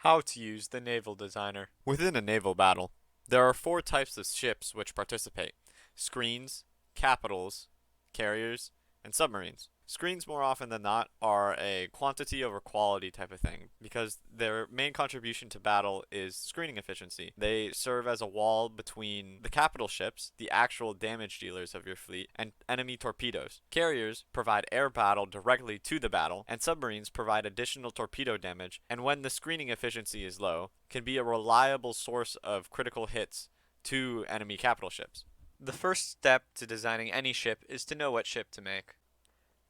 How to use the Naval Designer. Within a naval battle, there are four types of ships which participate: screens, capitals, carriers, and submarines. Screens, more often than not, are a quantity over quality type of thing because their main contribution to battle is screening efficiency. They serve as a wall between the capital ships, the actual damage dealers of your fleet, and enemy torpedoes. Carriers provide air battle directly to the battle, and submarines provide additional torpedo damage, and when the screening efficiency is low, can be a reliable source of critical hits to enemy capital ships. The first step to designing any ship is to know what ship to make.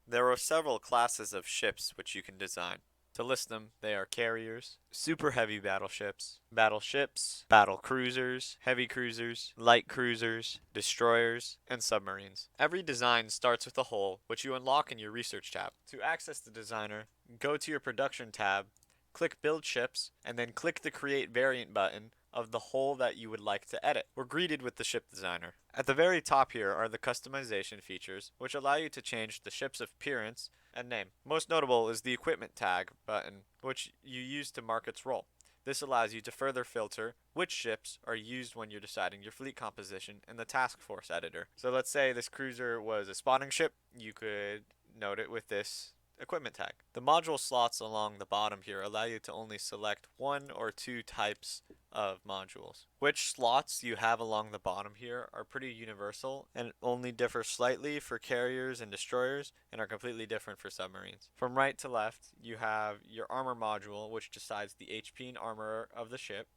There are several classes of ships which you can design. To list them, they are carriers, super heavy battleships, battle cruisers, heavy cruisers, light cruisers, destroyers, and submarines. Every design starts with a hull, which you unlock in your research tab. To access the designer, go to your production tab, click build ships, and then click the create variant button of the hull that you would like to edit. We're greeted with the ship designer. At the very top here are the customization features, which allow you to change the ship's appearance and name. Most notable is the equipment tag button, which you use to mark its role. This allows you to further filter which ships are used when you're deciding your fleet composition in the task force editor. So let's say this cruiser was a spotting ship, you could note it with this equipment tag. The module slots along the bottom here allow you to only select one or two types of modules. Which slots you have along the bottom here are pretty universal and only differ slightly for carriers and destroyers and are completely different for submarines. From right to left, you have your armor module, which decides the HP and armor of the ship,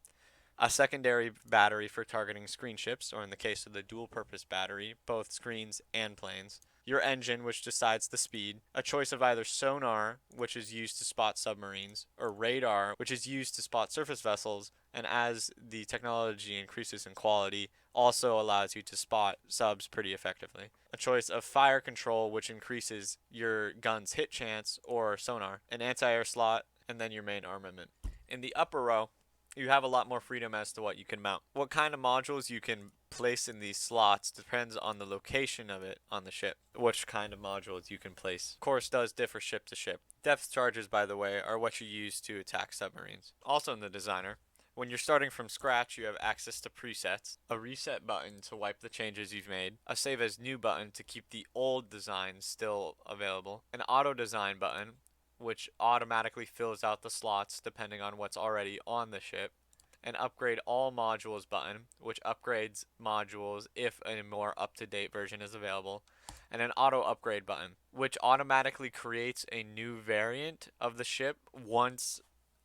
a secondary battery for targeting screen ships, or in the case of the dual purpose battery, both screens and planes, your engine, which decides the speed, a choice of either sonar, which is used to spot submarines, or radar, which is used to spot surface vessels, and as the technology increases in quality, also allows you to spot subs pretty effectively. A choice of fire control, which increases your gun's hit chance, or sonar, an anti-air slot, and then your main armament. In the upper row, you have a lot more freedom as to what you can mount. What kind of modules you can place in these slots depends on the location of it on the ship, which kind of modules you can place. Of course, does differ ship to ship. Depth charges, by the way, are what you use to attack submarines. Also in the designer, when you're starting from scratch, you have access to presets, a reset button to wipe the changes you've made, a save as new button to keep the old design still available, an auto design button, which automatically fills out the slots depending on what's already on the ship, an upgrade all modules button, which upgrades modules if a more up-to-date version is available, and an auto upgrade button, which automatically creates a new variant of the ship once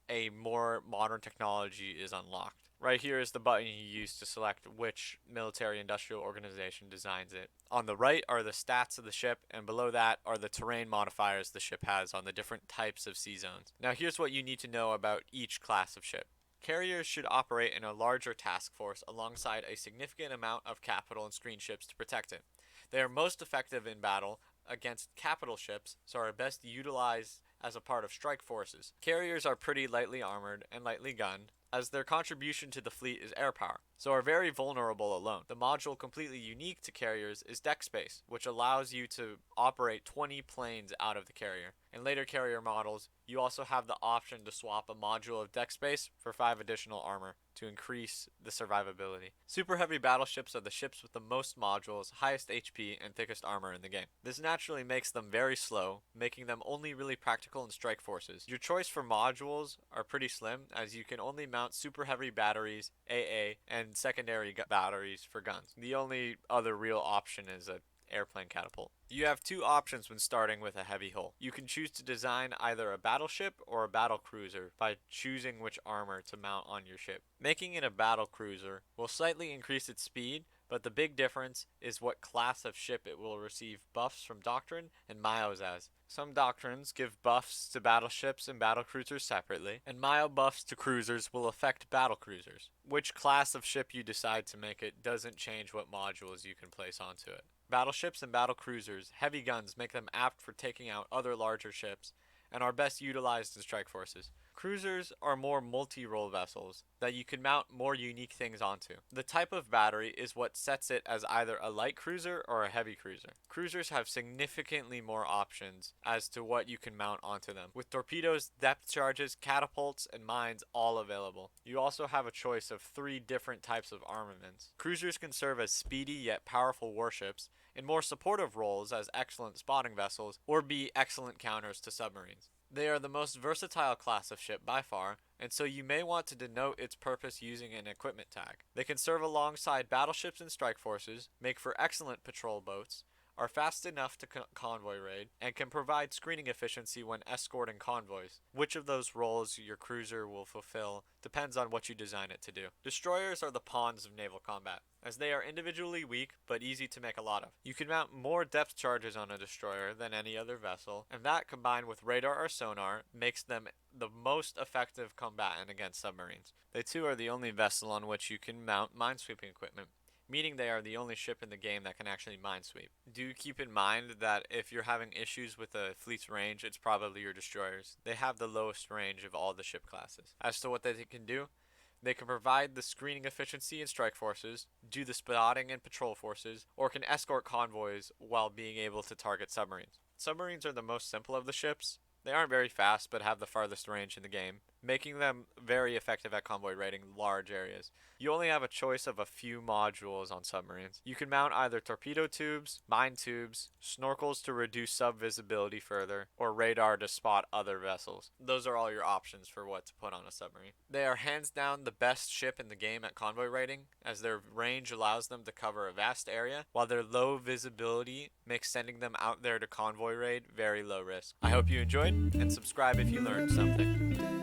a more modern technology is unlocked. Right here is the button you use to select which military industrial organization designs it. On the right are the stats of the ship, and below that are the terrain modifiers the ship has on the different types of sea zones. Now here's what you need to know about each class of ship. Carriers should operate in a larger task force alongside a significant amount of capital and screen ships to protect it. They are most effective in battle against capital ships, so are best utilized as a part of strike forces. Carriers are pretty lightly armored and lightly gunned, as their contribution to the fleet is air power, so are very vulnerable alone. The module completely unique to carriers is deck space, which allows you to operate 20 planes out of the carrier. In later carrier models, you also have the option to swap a module of deck space for 5 additional armor to increase the survivability. Super heavy battleships are the ships with the most modules, highest HP, and thickest armor in the game. This naturally makes them very slow, making them only really practical in strike forces. Your choice for modules are pretty slim, as you can only mount super heavy batteries, AA, and secondary batteries for guns. The only other real option is a airplane catapult. You have two options when starting with a heavy hull. You can choose to design either a battleship or a battle cruiser by choosing which armor to mount on your ship. Making it a battle cruiser will slightly increase its speed, but the big difference is what class of ship it will receive buffs from Doctrine and Mios as. Some doctrines give buffs to battleships and battlecruisers separately, and Mio buffs to cruisers will affect battlecruisers. Which class of ship you decide to make it doesn't change what modules you can place onto it. Battleships and battlecruisers, heavy guns make them apt for taking out other larger ships, and are best utilized in strike forces. Cruisers are more multi-role vessels that you can mount more unique things onto. The type of battery is what sets it as either a light cruiser or a heavy cruiser. Cruisers have significantly more options as to what you can mount onto them, with torpedoes, depth charges, catapults, and mines all available. You also have a choice of 3 different types of armaments. Cruisers can serve as speedy yet powerful warships, in more supportive roles as excellent spotting vessels, or be excellent counters to submarines. They are the most versatile class of ship by far, and so you may want to denote its purpose using an equipment tag. They can serve alongside battleships and strike forces, make for excellent patrol boats, are fast enough to convoy raid, and can provide screening efficiency when escorting convoys. Which of those roles your cruiser will fulfill depends on what you design it to do. Destroyers are the pawns of naval combat, as they are individually weak but easy to make a lot of. You can mount more depth charges on a destroyer than any other vessel, and that combined with radar or sonar makes them the most effective combatant against submarines. They too are the only vessel on which you can mount minesweeping equipment, meaning they are the only ship in the game that can actually minesweep. Do keep in mind that if you're having issues with a fleet's range, it's probably your destroyers. They have the lowest range of all the ship classes. As to what they can do, they can provide the screening efficiency in strike forces, do the spotting in patrol forces, or can escort convoys while being able to target submarines. Submarines are the most simple of the ships. They aren't very fast but have the farthest range in the game, making them very effective at convoy raiding large areas. You only have a choice of a few modules on submarines. You can mount either torpedo tubes, mine tubes, snorkels to reduce sub-visibility further, or radar to spot other vessels. Those are all your options for what to put on a submarine. They are hands down the best ship in the game at convoy raiding, as their range allows them to cover a vast area, while their low visibility makes sending them out there to convoy raid very low risk. I hope you enjoyed, and subscribe if you learned something.